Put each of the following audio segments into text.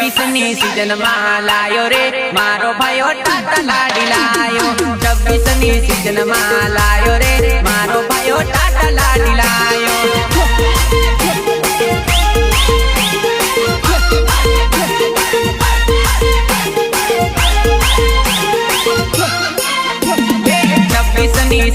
26ની season માં લાયો રે મારો ભાઈઓ ટાટા લાડી લાયો 26ની સીઝન માં લાયો રે મારો ભાઈઓ ટાટા લાડી લાયો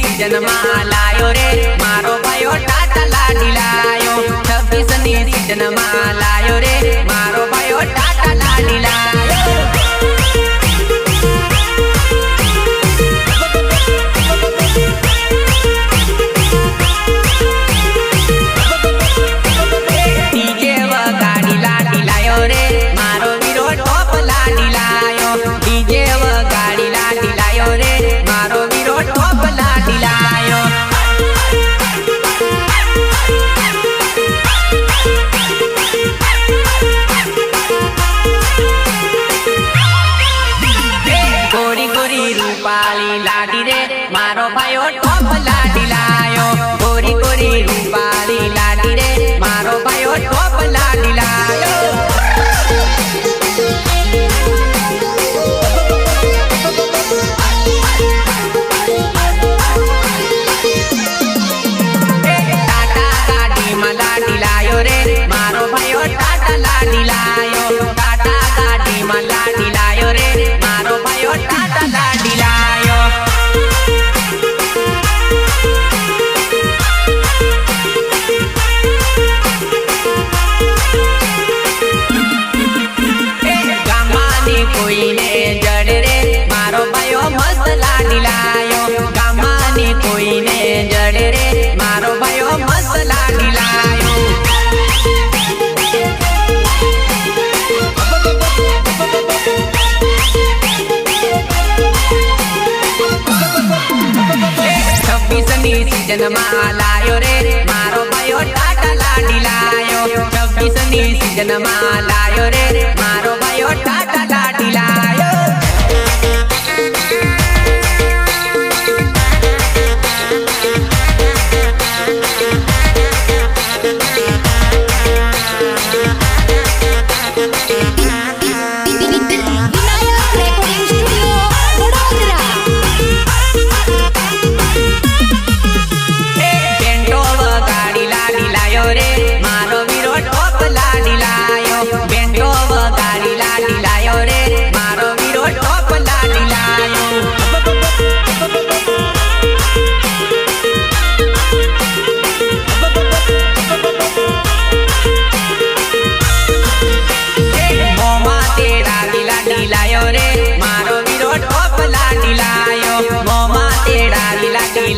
સીઝન માં લાયો રે મારો ભાઈઓ ટાટા લાડી લાયો 26ની સીઝન માં લાયો રે મારો ભાઈઓ ટાટા લાડી લાયો ડીજે વગાડી લાડી લાયો રે મારો વીરો ટોપ લાડી લાયો ડીજે વગાડી લાડી લાયો રે મારો વીરો ટોપ લાડી લાયો ગોરી ગોરી રૂપાળી લાડી રે મારો ભાઈઓ ટોપ લાડી લાયો ગોરી ગોરી રૂપાળી લાડી રે મારો ભાઈઓ ટોપ લાડી લાયો મારો ભાઈઓ ટાટા લાડી લાયો ટાટા ગાડીમાં લાડી લાયો રે મારો ભાઈઓ ટાટા લાડી લાયો ગામની કોઈને જડે રે મારો ભાઈઓ મસ્ત લાડી લાયો ગામની કોઈને જડે રે મારો ભાઈઓ મસ્ત લાડી લાયો સીઝન માં લાયો રે મારો ભાઈઓ ટાટા લાડી લાયો 26ની સીઝન માં લાયો રે મારો ભાઈઓ ટાટા લાડી લાયો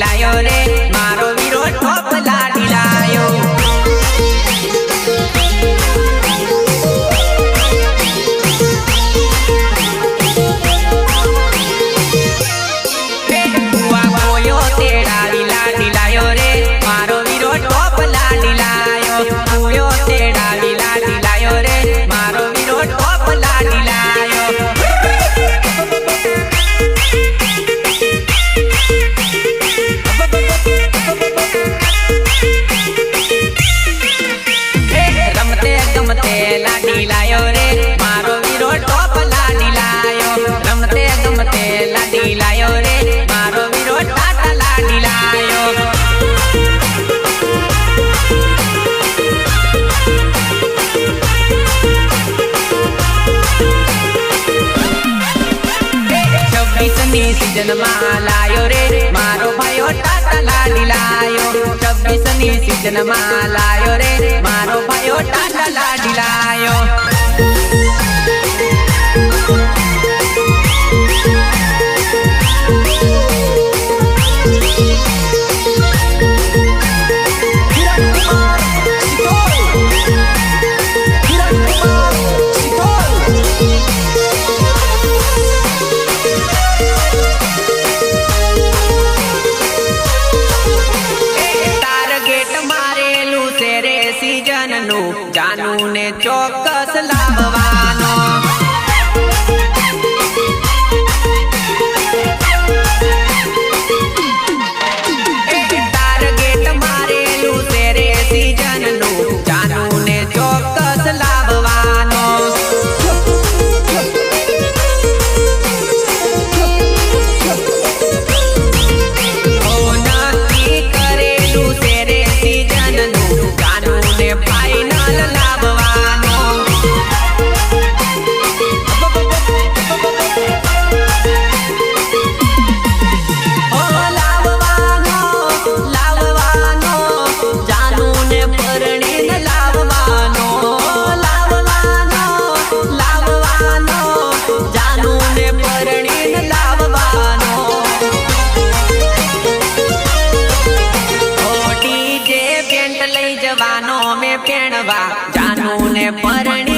લાયો રે મારો વીરો ટોપ લાડી લાયો બુઆ બોયો તેડાવી લાડી લાયો રે મારો વીરો ટોપ લાડી લાયો બોયો તેડાવી લાડી લાયો રે મારો વીરો ટોપ લાડી લાયો લાડી લાયો રે મારો વીરો ટોપ લાડી લાયો રમતે ગમતે લાડી લાયો રે મારો વીરો ટાટા લાડી લાયો ની સીઝન માં લાયો રે મારો ભાઈઓ ટાટા લાડી લાયો 26ની સીઝન માં લાયો રે મારો ભાઈઓ ટાટા લાડી લાયો જાનુ ને ચોક્કસ લાવવાનો ટાર્ગેટ મારેલું છે રે સીઝન નું જાનુ ને ચોક્કસ લાવવાનો પેન્ટ લઈ જવાનો મેં પેણવા જાનું ને પરણી